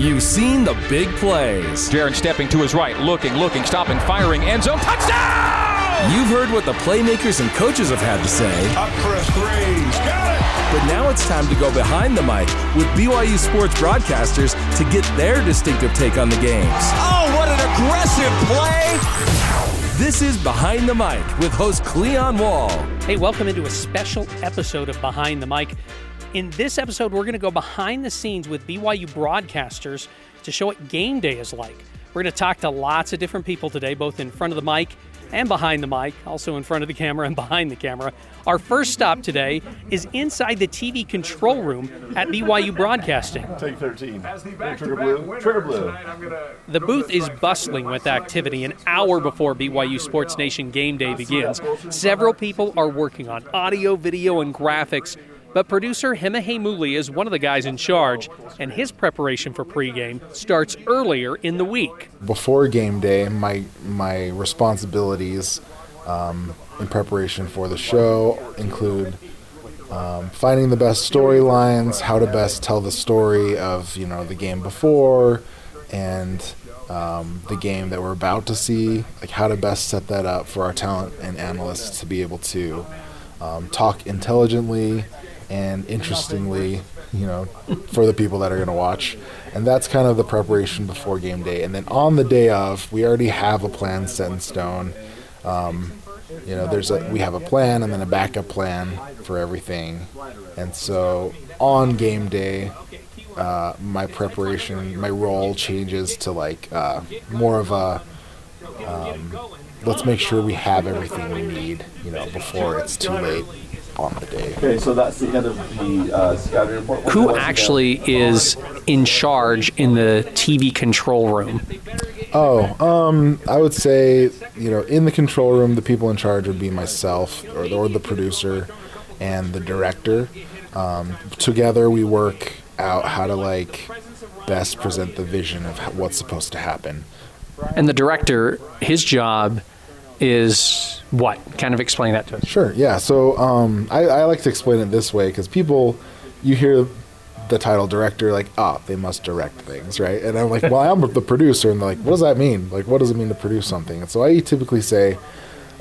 You've seen the big plays. Jaron stepping to his right, looking, stopping, firing, end zone, touchdown! You've heard what the playmakers and coaches have had to say. Up press Graves, got it! But now it's time to go behind the mic with BYU sports broadcasters to get their distinctive take on the games. Oh, what an aggressive play! This is Behind the Mic with host Cleon Wall. Hey, welcome into a special episode of Behind the Mic. In this episode, we're going to go behind the scenes with BYU broadcasters to show what game day is like. We're going to talk to lots of different people today, both in front of the mic and behind the mic, also in front of the camera and behind the camera. Our first stop today is inside the TV control room at BYU Broadcasting. Take 13. Trigger blue. Trigger blue. The booth is bustling with activity an hour before BYU Sports Nation game day begins. Several people are working on audio, video, and graphics, but producer Hemahe Muli is one of the guys in charge, and his preparation for pregame starts earlier in the week. Before game day, my responsibilities in preparation for the show include finding the best storylines, how to best tell the story of the game before and the game that we're about to see, like how to best set that up for our talent and analysts to be able to talk intelligently and interestingly, for the people that are going to watch. And that's kind of the preparation before game day. And then on the day of, we already have a plan set in stone. We have a plan and then a backup plan for everything. And so on game day, my preparation, my role changes to more of a let's make sure we have everything we need, before it's too late on the day. Okay, so that's the end of the scouting report. Who actually is in charge in the TV control room? I would say, in the control room, the people in charge would be myself or the producer and the director. Together we work out how to best present the vision of what's supposed to happen. And the director, his job is what? Kind of explain that to us. Sure, yeah. So I like to explain it this way because you hear the title director, they must direct things, right? And I'm like, well, I'm the producer. And they're like, what does that mean? What does it mean to produce something? And so I typically say,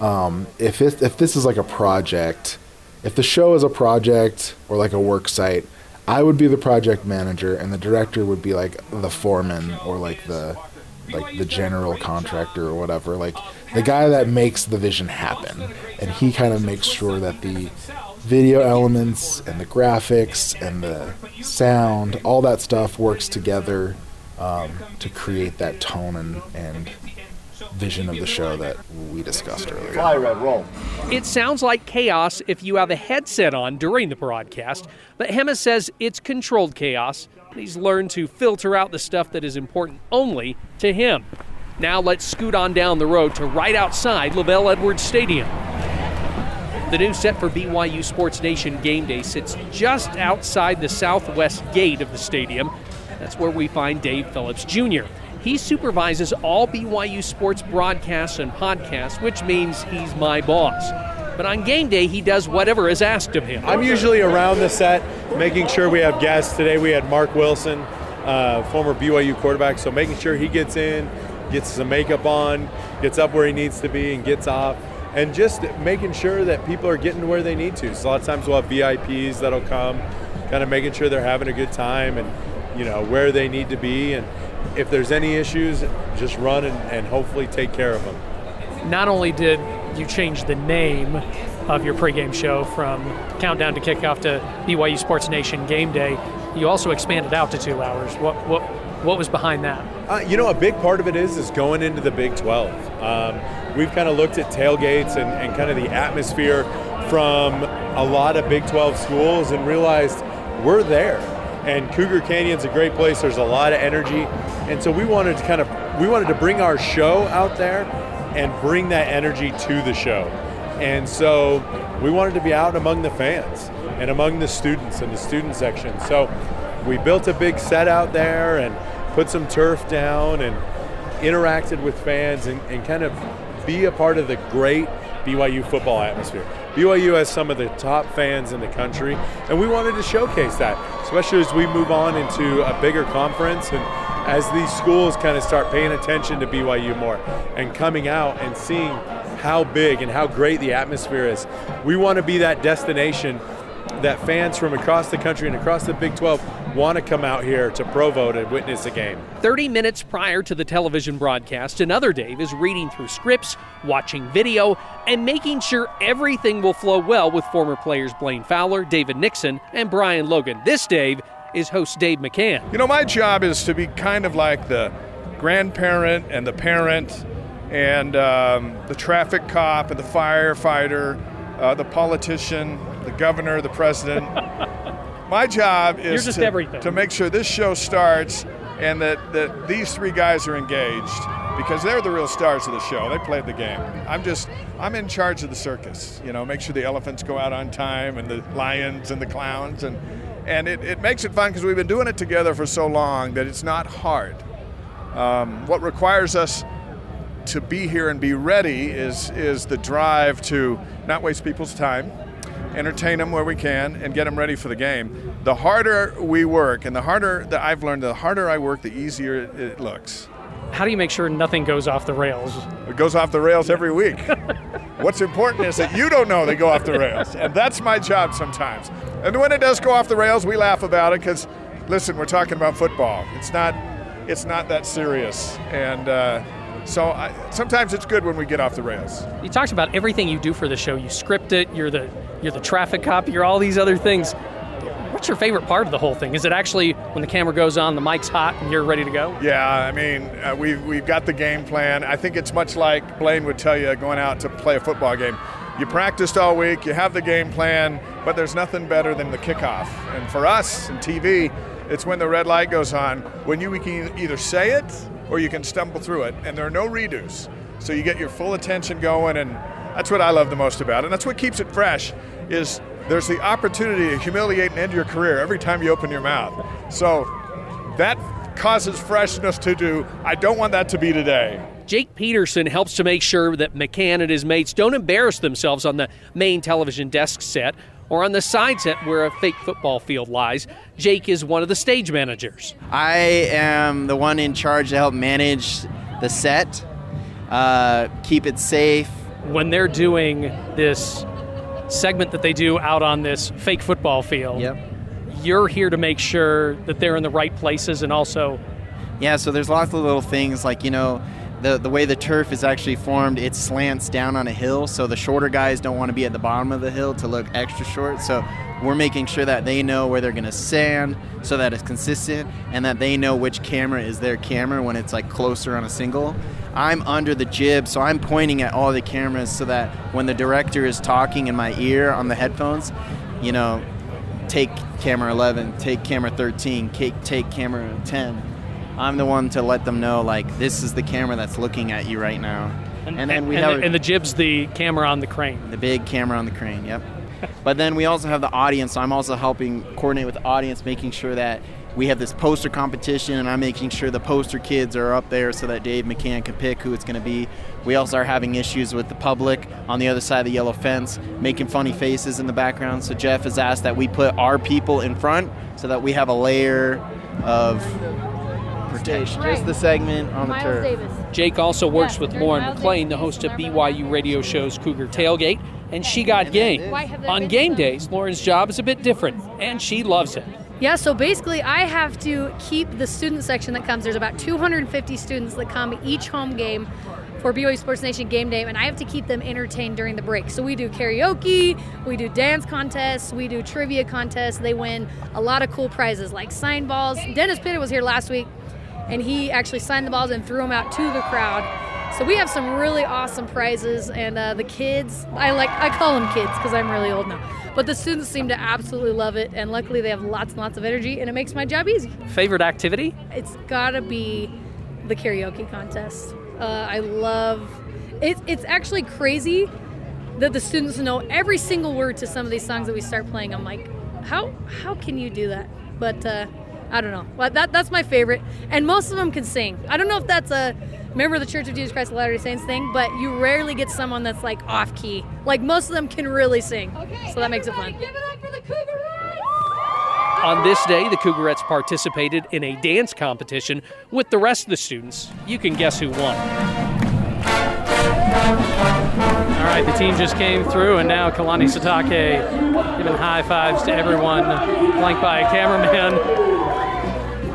if this is like a project, if the show is a project or like a work site, I would be the project manager and the director would be like the foreman or the general contractor or whatever, the guy that makes the vision happen. And he kind of makes sure that the video elements and the graphics and the sound, all that stuff works together to create that tone and vision of the show that we discussed earlier. Fly, red, roll. It sounds like chaos if you have a headset on during the broadcast, but Hema says it's controlled chaos. He's learned to filter out the stuff that is important only to him. Now let's scoot on down the road to right outside Lavelle Edwards Stadium. The new set for BYU Sports Nation game day sits just outside the southwest gate of the stadium. That's where we find Dave Phillips Jr. He supervises all BYU sports broadcasts and podcasts, which means he's my boss. But on game day, he does whatever is asked of him. I'm usually around the set, making sure we have guests. Today we had Mark Wilson, former BYU quarterback, so making sure he gets in, gets some makeup on, gets up where he needs to be, and gets off. And just making sure that people are getting to where they need to. So a lot of times we'll have VIPs that'll come, kind of making sure they're having a good time and, where they need to be. And if there's any issues, just run and hopefully take care of them. Not only did you change the name of your pregame show from Countdown to Kickoff to BYU Sports Nation Game Day, you also expanded out to 2 hours. What was behind that? A big part of it is going into the Big 12. We've kind of looked at tailgates and kind of the atmosphere from a lot of Big 12 schools and realized we're there. And Cougar Canyon's a great place. There's a lot of energy. And so we wanted to bring our show out there and bring that energy to the show. And so we wanted to be out among the fans and among the students in the student section. So we built a big set out there and put some turf down and interacted with fans and kind of be a part of the great BYU football atmosphere. BYU has some of the top fans in the country, and we wanted to showcase that, especially as we move on into a bigger conference and as these schools kind of start paying attention to BYU more and coming out and seeing how big and how great the atmosphere is. We want to be that destination that fans from across the country and across the Big 12 want to come out here to Provo to witness a game. 30 minutes prior to the television broadcast, another Dave is reading through scripts, watching video, and making sure everything will flow well with former players Blaine Fowler, David Nixon, and Brian Logan. This Dave is host Dave McCann. You know, my job is to be kind of like the grandparent and the parent and the traffic cop and the firefighter, the politician, the governor, the president. My job is to make sure this show starts and that these three guys are engaged, because they're the real stars of the show. They played the game. I'm in charge of the circus, you know, make sure the elephants go out on time and the lions and the clowns, and it makes it fun because we've been doing it together for so long that it's not hard. What requires us to be here and be ready is the drive to not waste people's time, entertain them where we can, and get them ready for the game. The harder we work, and the harder that I've learned, the harder I work, the easier it looks. How do you make sure nothing goes off the rails? It goes off the rails every week. What's important is that you don't know they go off the rails, and that's my job sometimes. And when it does go off the rails, we laugh about it because, listen, we're talking about football. It's not that serious, and sometimes it's good when we get off the rails. You talked about everything you do for the show. You script it. You're the traffic cop. You're all these other things. What's your favorite part of the whole thing? Is it actually when the camera goes on, the mic's hot, and you're ready to go? Yeah, I mean, we've got the game plan. I think it's much like Blaine would tell you going out to play a football game. You practiced all week, you have the game plan, but there's nothing better than the kickoff. And for us in TV, it's when the red light goes on, when you can either say it or you can stumble through it, and there are no redos. So you get your full attention going, and that's what I love the most about it. And that's what keeps it fresh, is there's the opportunity to humiliate and end your career every time you open your mouth. So that causes freshness to do. I don't want that to be today. Jake Peterson helps to make sure that McCann and his mates don't embarrass themselves on the main television desk set or on the side set where a fake football field lies. Jake is one of the stage managers. I am the one in charge to help manage the set, keep it safe. When they're doing this segment that they do out on this fake football field, Yep. You're here to make sure that they're in the right places, and also... Yeah, so there's lots of little things like, you know, the way the turf is actually formed, it slants down on a hill, so the shorter guys don't want to be at the bottom of the hill to look extra short. So we're making sure that they know where they're going to stand so that it's consistent, and that they know which camera is their camera when it's like closer on a single. I'm under the jib, so I'm pointing at all the cameras so that when the director is talking in my ear on the headphones, you know, take camera 11, take camera 13, take camera 10. I'm the one to let them know, like, this is the camera that's looking at you right now. And the jib's the camera on the crane. The big camera on the crane, yep. But then we also have the audience, so I'm also helping coordinate with the audience, making sure that we have this poster competition, and I'm making sure the poster kids are up there so that Dave McCann can pick who it's going to be. We also are having issues with the public on the other side of the yellow fence, making funny faces in the background. So Jeff has asked that we put our people in front so that we have a layer of protection. Just the segment on the turf. Davis. Jake also works with Lauren McLean, the host of BYU radio show's Cougar Tailgate, and She Got Game. On game days, Lauren's job is a bit different, and she loves it. Yeah, so basically I have to keep the student section that comes. There's about 250 students that come each home game for BYU Sports Nation game day, and I have to keep them entertained during the break. So we do karaoke, we do dance contests, we do trivia contests. They win a lot of cool prizes like sign balls. Dennis Pitta was here last week, and he actually signed the balls and threw them out to the crowd. So we have some really awesome prizes, and the kids, I call them kids because I'm really old now, but the students seem to absolutely love it, and luckily they have lots and lots of energy, and it makes my job easy. Favorite activity? It's gotta be the karaoke contest. I love it. It's actually crazy that the students know every single word to some of these songs that we start playing. I'm like, how can you do that? But I don't know. Well, that's my favorite, and most of them can sing. I don't know if that's a member of the Church of Jesus Christ of Latter-day Saints thing, but you rarely get someone that's like off key. Like most of them can really sing, so that makes it fun. Give it up for the Cougar! On this day, the Cougarettes participated in a dance competition with the rest of the students. You can guess who won. All right, the team just came through, and now Kalani Satake giving high fives to everyone, flanked by a cameraman.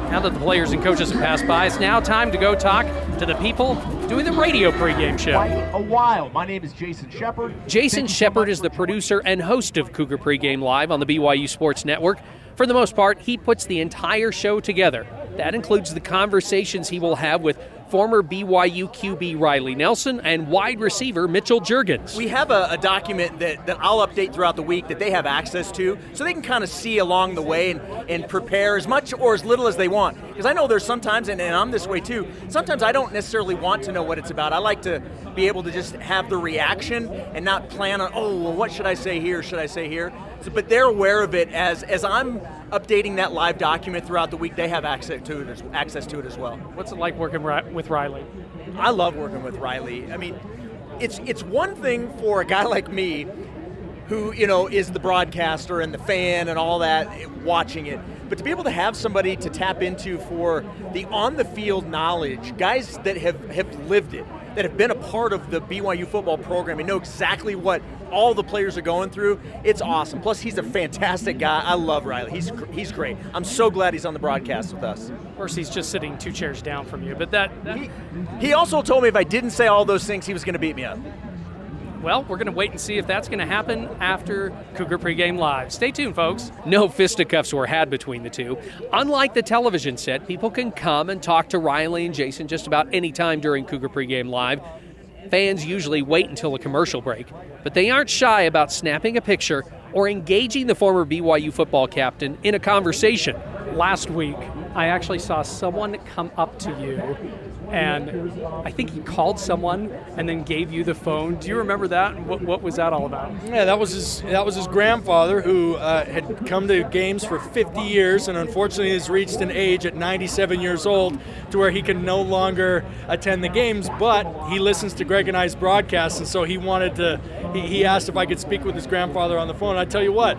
Now that the players and coaches have passed by, it's now time to go talk to the people doing the radio pregame show. A while. My name is Jason Shepard. Jason Shepard is the producer and host of Cougar Pregame Live on the BYU Sports Network. For the most part, he puts the entire show together. That includes the conversations he will have with former BYU QB Riley Nelson and wide receiver Mitchell Juergens. We have a document that I'll update throughout the week that they have access to, so they can kind of see along the way and prepare as much or as little as they want. Because I know there's sometimes, and I'm this way too, sometimes I don't necessarily want to know what it's about. I like to be able to just have the reaction and not plan on, what should I say here, So, but they're aware of it as I'm updating that live document throughout the week. They have access to it as well. What's it like working with Riley? I love working with Riley. I mean, it's one thing for a guy like me who, is the broadcaster and the fan and all that, watching it. But to be able to have somebody to tap into for the on-the-field knowledge, guys that have lived it, that have been a part of the BYU football program and know exactly what all the players are going through, it's awesome. Plus, he's a fantastic guy. I love Riley. He's great. I'm so glad he's on the broadcast with us. Of course, he's just sitting 2 chairs down from you, but He also told me if I didn't say all those things, he was going to beat me up. Well, we're going to wait and see if that's going to happen after Cougar Pregame Live. Stay tuned, folks. No fisticuffs were had between the two. Unlike the television set, people can come and talk to Riley and Jason just about any time during Cougar Pregame Live. Fans usually wait until a commercial break, but they aren't shy about snapping a picture or engaging the former BYU football captain in a conversation. Last week, I actually saw someone come up to you, and I think he called someone and then gave you the phone. Do you remember that? What was that all about? Yeah, that was his grandfather, who had come to games for 50 years and unfortunately has reached an age at 97 years old to where he can no longer attend the games, but he listens to Greg and I's broadcasts, and so he asked if I could speak with his grandfather on the phone. I tell you what,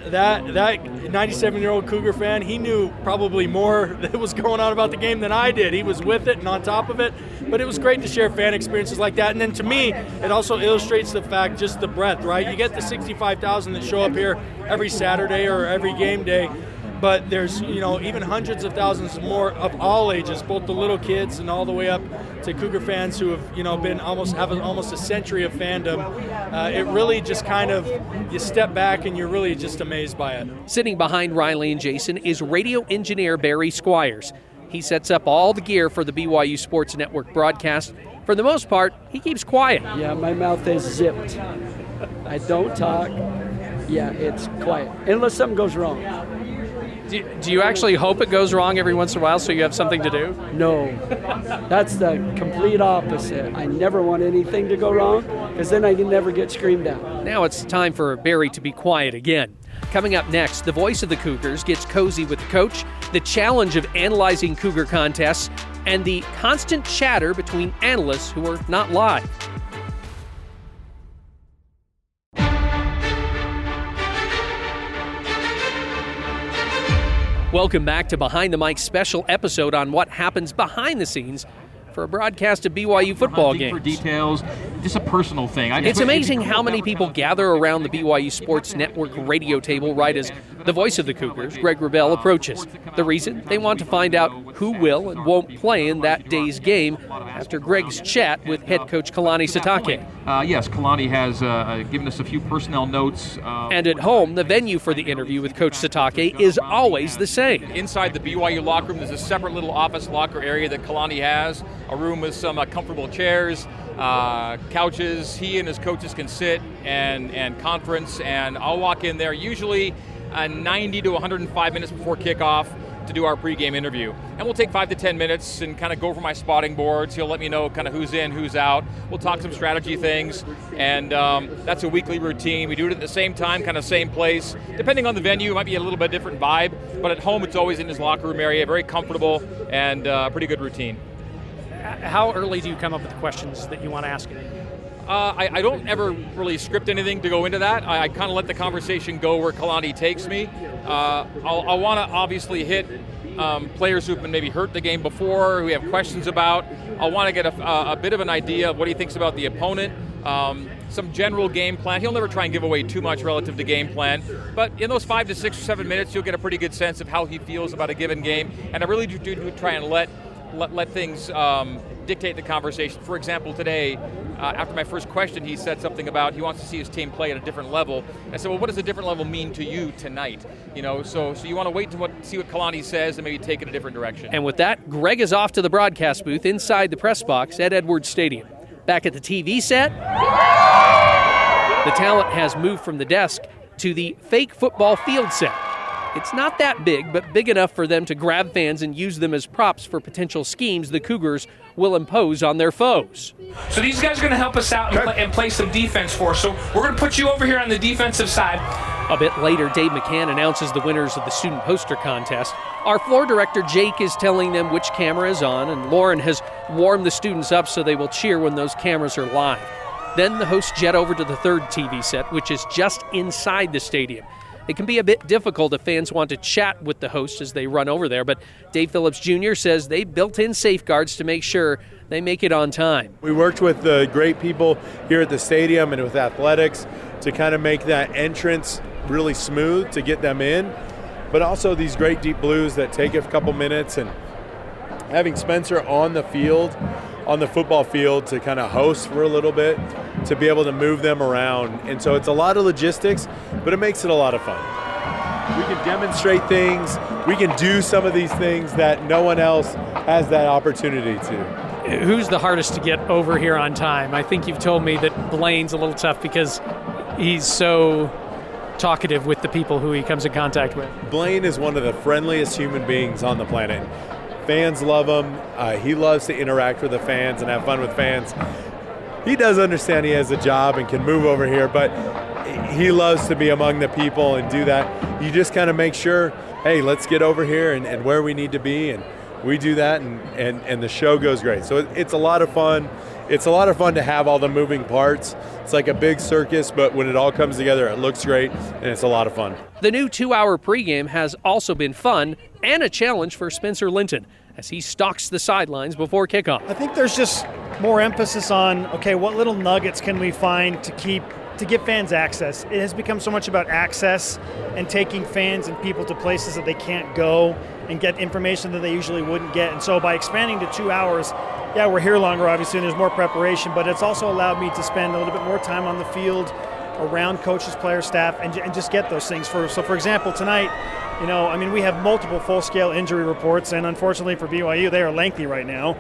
that 97-year-old Cougar fan, he knew probably more that was going on about the game than I did. He was with it and on top of it, but it was great to share fan experiences like that. And then to me, it also illustrates the fact, just the breadth, right? You get the 65,000 that show up here every Saturday or every game day, but there's even hundreds of thousands more of all ages, both the little kids and all the way up to Cougar fans who have been almost a century of fandom. It really just kind of, you step back and you're really just amazed by it. Sitting behind Riley and Jason is radio engineer Barry Squires. He sets up all the gear for the BYU Sports Network broadcast. For the most part, he keeps quiet. Yeah, my mouth is zipped. I don't talk. Yeah, it's quiet, unless something goes wrong. Do you actually hope it goes wrong every once in a while so you have something to do? No, that's the complete opposite. I never want anything to go wrong, because then I can never get screamed at. Now it's time for Barry to be quiet again. Coming up next, the voice of the Cougars gets cozy with the coach, the challenge of analyzing Cougar contests, and the constant chatter between analysts who are not live. Welcome back to Behind the Mic special episode on what happens behind the scenes for a broadcast of BYU football games. For details, just a personal thing. It's amazing how many people gather around the BYU Sports Network radio table right as the voice of the Cougars, Greg Wrubell, approaches. The reason? They want to find out who will and won't play in that day's game after Greg's chat with head coach Kalani Satake. Yes, Kalani has given us a few personnel notes. And at home, the venue for the interview with Coach Satake is always the same. Inside the BYU locker room, there's a separate little office locker area that Kalani has, a room with some comfortable chairs, couches. He and his coaches can sit and conference, and I'll walk in there usually 90 to 105 minutes before kickoff to do our pregame interview. And we'll take 5 to 10 minutes and kind of go over my spotting boards. He'll let me know kind of who's in, who's out. We'll talk some strategy things, and that's a weekly routine. We do it at the same time, kind of same place. Depending on the venue, it might be a little bit different vibe, but at home it's always in his locker room area, very comfortable and pretty good routine. How early do you come up with the questions that you want to ask him? I don't ever really script anything to go into that. I kind of let the conversation go where Kalani takes me. I'll want to obviously hit players who've been maybe hurt the game before, who we have questions about. I'll want to get a bit of an idea of what he thinks about the opponent, some general game plan. He'll never try and give away too much relative to game plan, but in those 5 to 6 or 7 minutes, you'll get a pretty good sense of how he feels about a given game, and I really do try and let things dictate the conversation. For example, today, after my first question, he said something about he wants to see his team play at a different level. I said, well, what does a different level mean to you tonight? So you want to wait to see what Kalani says and maybe take it a different direction. And with that, Greg is off to the broadcast booth inside the press box at Edwards Stadium. Back at the TV set, the talent has moved from the desk to the fake football field set. It's not that big, but big enough for them to grab fans and use them as props for potential schemes the Cougars will impose on their foes. So these guys are going to help us out and play some defense for us. So we're going to put you over here on the defensive side. A bit later, Dave McCann announces the winners of the student poster contest. Our floor director, Jake, is telling them which camera is on, and Lauren has warmed the students up so they will cheer when those cameras are live. Then the hosts jet over to the third TV set, which is just inside the stadium. It can be a bit difficult if fans want to chat with the hosts as they run over there, but Dave Phillips Jr. says they built in safeguards to make sure they make it on time. We worked with the great people here at the stadium and with athletics to kind of make that entrance really smooth to get them in, but also these great deep blues that take a couple minutes, and having Spencer on the field, on the football field, to kind of host for a little bit, to be able to move them around. And so it's a lot of logistics, but it makes it a lot of fun. We can demonstrate things, we can do some of these things that no one else has that opportunity to. Who's the hardest to get over here on time? I think you've told me that Blaine's a little tough because he's so talkative with the people who he comes in contact with. Blaine is one of the friendliest human beings on the planet. Fans love him. He loves to interact with the fans and have fun with fans. He does understand he has a job and can move over here, but he loves to be among the people and do that. You just kind of make sure, hey, let's get over here and where we need to be, and we do that, and the show goes great. So it's a lot of fun. It's a lot of fun to have all the moving parts. It's like a big circus, but when it all comes together, it looks great, and it's a lot of fun. The new 2-hour pregame has also been fun and a challenge for Spencer Linton as he stalks the sidelines before kickoff. I think there's just more emphasis on, okay, what little nuggets can we find to give fans access? It has become so much about access and taking fans and people to places that they can't go and get information that they usually wouldn't get. And so by expanding to 2 hours, yeah, we're here longer, obviously, and there's more preparation, but it's also allowed me to spend a little bit more time on the field, around coaches, players, staff, and just get those things. So for example, tonight, we have multiple full-scale injury reports, and unfortunately for BYU, they are lengthy right now.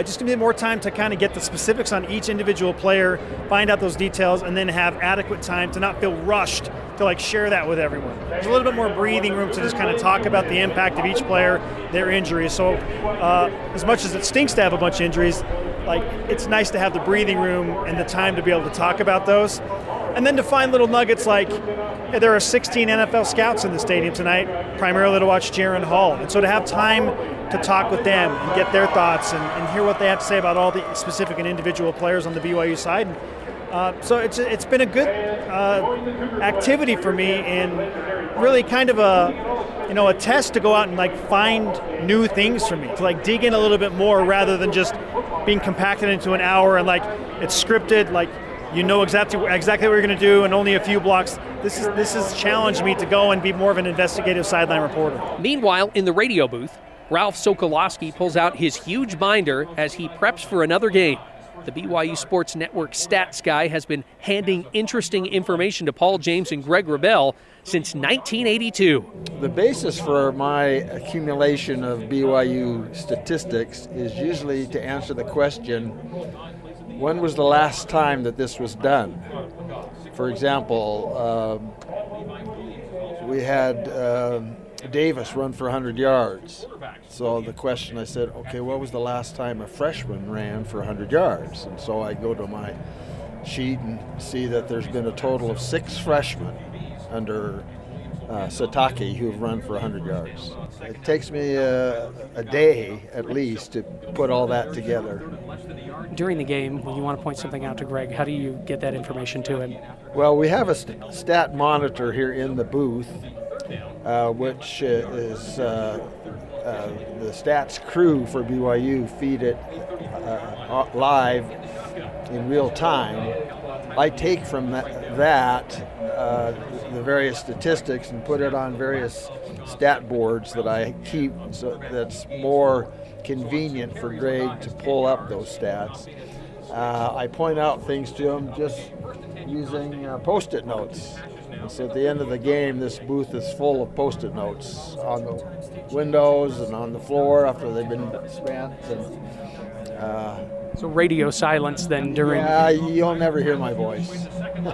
Just give me more time to kind of get the specifics on each individual player, find out those details, and then have adequate time to not feel rushed to share that with everyone. There's a little bit more breathing room to just kind of talk about the impact of each player, their injuries. So as much as it stinks to have a bunch of injuries, it's nice to have the breathing room and the time to be able to talk about those. And then to find little nuggets like, hey, there are 16 NFL scouts in the stadium tonight, primarily to watch Jaron Hall. And so to have time to talk with them and get their thoughts and hear what they have to say about all the specific and individual players on the BYU side. So it's been a good activity for me, and really kind of a test to go out and find new things for me, to dig in a little bit more rather than just being compacted into an hour and it's scripted, exactly what you're going to do and only a few blocks. This has challenged me to go and be more of an investigative sideline reporter. Meanwhile, in the radio booth, Ralph Sokolowski pulls out his huge binder as he preps for another game. The BYU Sports Network stats guy has been handing interesting information to Paul James and Greg Wrubell since 1982. The basis for my accumulation of BYU statistics is usually to answer the question, when was the last time that this was done? For example, we had Davis run for 100 yards. So the question, I said, okay, what was the last time a freshman ran for 100 yards? And so I go to my sheet and see that there's been a total of 6 freshmen under Satake who've run for 100 yards. It takes me a day at least to put all that together. During the game, when you want to point something out to Greg, how do you get that information to him? Well, we have a stat monitor here in the booth, which is the stats crew for BYU feed it live in real time. I take from that the various statistics and put it on various stat boards that I keep, so that's more convenient for Greg to pull up those stats. I point out things to him just using Post-it notes. So at the end of the game, this booth is full of Post-it notes on the windows and on the floor after they've been spent. So radio silence then during... Yeah, you'll never hear my voice.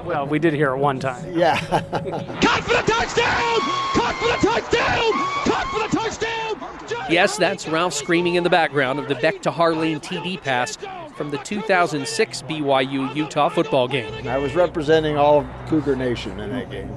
Well, we did hear it one time. Yeah. Caught for the touchdown! Caught for the touchdown! Caught for the touchdown! Yes, that's Ralph screaming in the background of the Beck to Harline TD pass from the 2006 BYU-Utah football game. I was representing all of Cougar Nation in that game.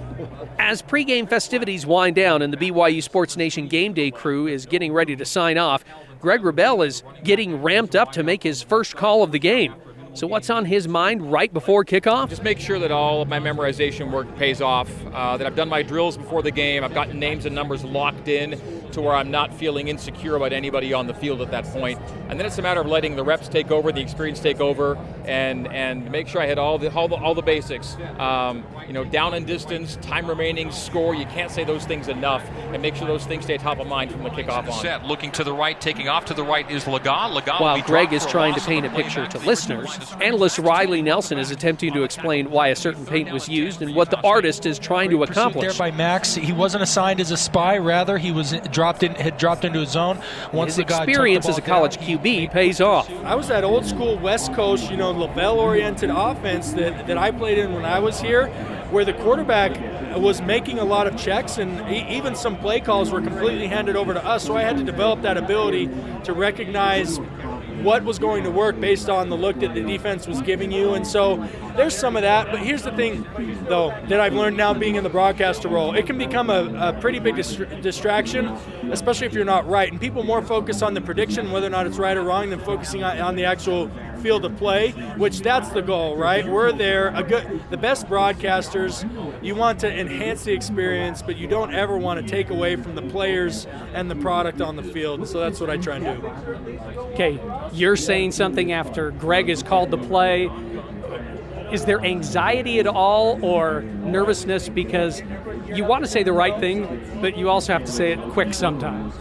As pregame festivities wind down and the BYU Sports Nation game day crew is getting ready to sign off, Greg Wrubell is getting ramped up to make his first call of the game. So what's on his mind right before kickoff? Just make sure that all of my memorization work pays off, that I've done my drills before the game, I've gotten names and numbers locked in to where I'm not feeling insecure about anybody on the field at that point. And then it's a matter of letting the reps take over, the experience take over, and make sure I hit all the basics. Down and distance, time remaining, score. You can't say those things enough, and make sure those things stay top of mind from the kickoff on. Set, looking to the right, taking off to the right is Lagat. While Greg is trying to paint a picture to listeners, analyst Riley Nelson is attempting to explain why a certain paint was used and what the artist is trying to accomplish. There by Max, he wasn't assigned as a spy. Rather, he was had dropped into his zone. His experience as a college QB pays off. I was that old school West Coast, Lavelle-oriented offense that I played in when I was here, where the quarterback was making a lot of checks, and even some play calls were completely handed over to us. So I had to develop that ability to recognize what was going to work based on the look that the defense was giving you. And so there's some of that. But here's the thing, though, that I've learned now being in the broadcaster role. It can become a pretty big distraction, especially if you're not right. And people more focus on the prediction, whether or not it's right or wrong, than focusing on the actual field of play, which that's the goal, right? We're there. The best broadcasters, you want to enhance the experience, but you don't ever want to take away from the players and the product on the field. So that's what I try and do. Okay, you're saying something after Greg has called the play. Is there anxiety at all or nervousness because you want to say the right thing, but you also have to say it quick sometimes?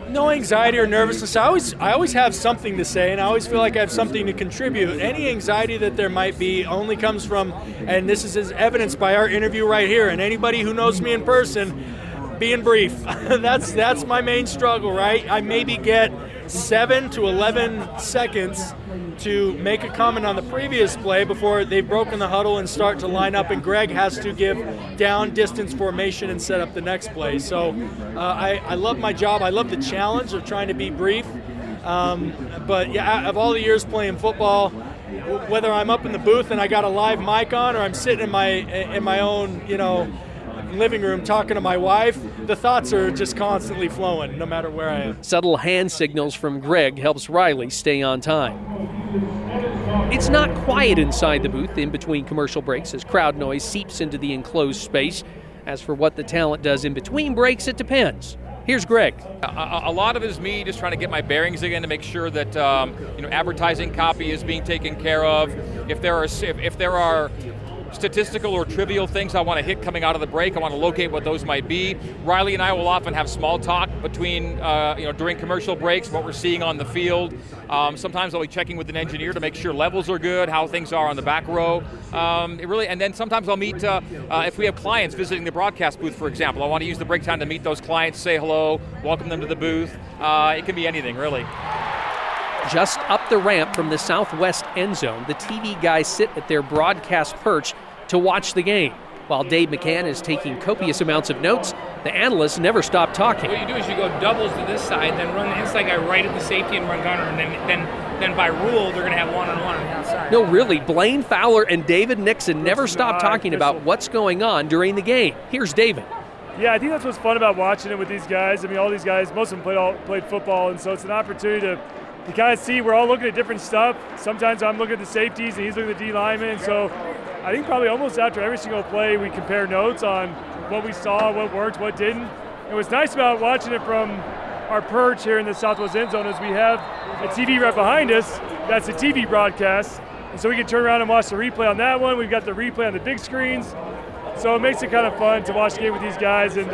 No anxiety or nervousness. I always have something to say, and I always feel like I have something to contribute. Any anxiety that there might be only comes from, and this is evidenced by our interview right here, and anybody who knows me in person, being brief. That's my main struggle, right? I maybe get 7 to 11 seconds to make a comment on the previous play before they've broken the huddle and start to line up, and Greg has to give down distance formation and set up the next play. So I love my job. I love the challenge of trying to be brief. But yeah, of all the years playing football, whether I'm up in the booth and I got a live mic on, or I'm sitting in my own, living room talking to my wife, the thoughts are just constantly flowing no matter where I am. Subtle hand signals from Greg helps Riley stay on time. It's not quiet inside the booth in between commercial breaks as crowd noise seeps into the enclosed space. As for what the talent does in between breaks, it depends. Here's Greg. A lot of it is me just trying to get my bearings again to make sure that advertising copy is being taken care of. If there are statistical or trivial things I want to hit coming out of the break, I want to locate what those might be. Riley and I will often have small talk between, during commercial breaks, what we're seeing on the field. Sometimes I'll be checking with an engineer to make sure levels are good, how things are on the back row. And then sometimes I'll meet, if we have clients visiting the broadcast booth, for example, I want to use the break time to meet those clients, say hello, welcome them to the booth. It can be anything, really. Just up the ramp from the southwest end zone, the TV guys sit at their broadcast perch to watch the game. While Dave McCann is taking copious amounts of notes, the analysts never stop talking. What you do is you go doubles to this side, then run the inside guy right at the safety and run gunner, and then by rule, they're going to have one-on-one on the outside. No, really, Blaine Fowler and David Nixon never stop talking about what's going on during the game. Here's David. Yeah, I think that's what's fun about watching it with these guys. I mean, all these guys, most of them played football, and so it's an opportunity to kind of see we're all looking at different stuff. Sometimes I'm looking at the safeties and he's looking at the D linemen, and so I think probably almost after every single play we compare notes on what we saw, what worked, what didn't. And what's nice about watching it from our perch here in the Southwest end zone is we have a TV right behind us. That's a TV broadcast, and so we can turn around and watch the replay on that one. We've got the replay on the big screens, so it makes it kind of fun to watch the game with these guys and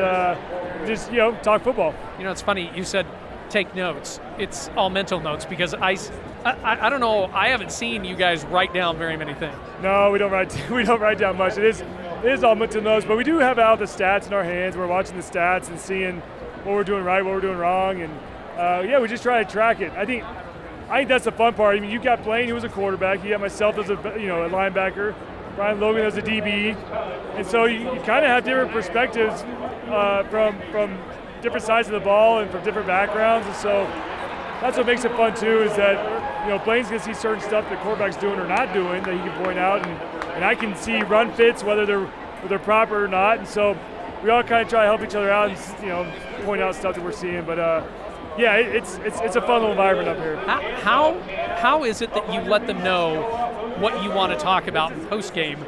just talk football. It's funny you said take notes. It's all mental notes because I don't know. I haven't seen you guys write down very many things. No, we don't write down much. It is all mental notes, but we do have out the stats in our hands. We're watching the stats and seeing what we're doing right, what we're doing wrong, and we just try to track it. I think that's the fun part. I mean, you got Blaine, who was a quarterback. You got myself as a linebacker. Brian Logan as a DB, and so you kind of have different perspectives from different sides of the ball and from different backgrounds, and so that's what makes it fun too. Is that Blaine's gonna see certain stuff that quarterback's doing or not doing that he can point out, and I can see run fits whether they're proper or not, and so we all kind of try to help each other out and point out stuff that we're seeing. But yeah, it's a fun little environment up here. How is it that you let them know what you want to talk about in post game?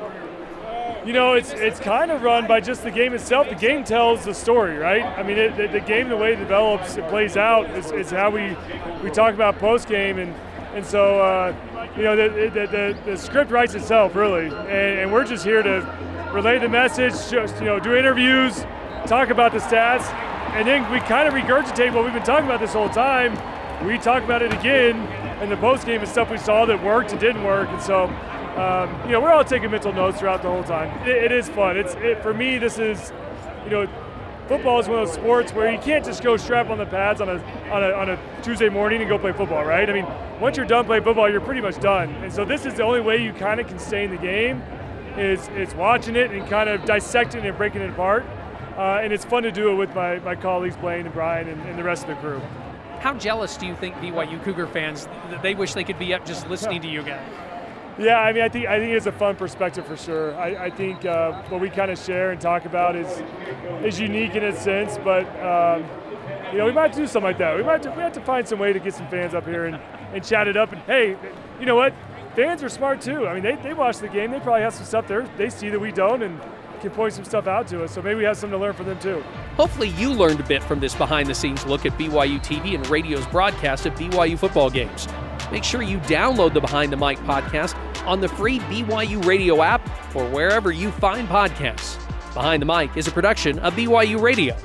It's kind of run by just the game itself. The game tells the story, right? I mean, the game, the way it develops, it plays out is how we talk about post game, and so the script writes itself really, and we're just here to relay the message, just do interviews, talk about the stats, and then we kind of regurgitate what we've been talking about this whole time. We talk about it again, and the post game is stuff we saw that worked and didn't work, and so. We're all taking mental notes throughout the whole time. It is fun. For me, this is, football is one of those sports where you can't just go strap on the pads on a Tuesday morning and go play football, right? I mean, once you're done playing football, you're pretty much done. And so this is the only way you kind of can stay in the game is watching it and kind of dissecting it and breaking it apart. And it's fun to do it with my colleagues Blaine and Brian and the rest of the crew. How jealous do you think BYU Cougar fans that they wish they could be up just listening to you guys? Yeah, I mean, I think it's a fun perspective for sure. I think what we kind of share and talk about is unique in its sense, but we might have to do something like that. We have to find some way to get some fans up here and chat it up. And hey, you know what? Fans are smart too. I mean, they watch the game. They probably have some stuff there they see that we don't and can point some stuff out to us. So maybe we have something to learn from them too. Hopefully you learned a bit from this behind-the-scenes look at BYU TV and Radio's broadcast of BYU football games. Make sure you download the Behind the Mic podcast on the free BYU Radio app or wherever you find podcasts. Behind the Mic is a production of BYU Radio.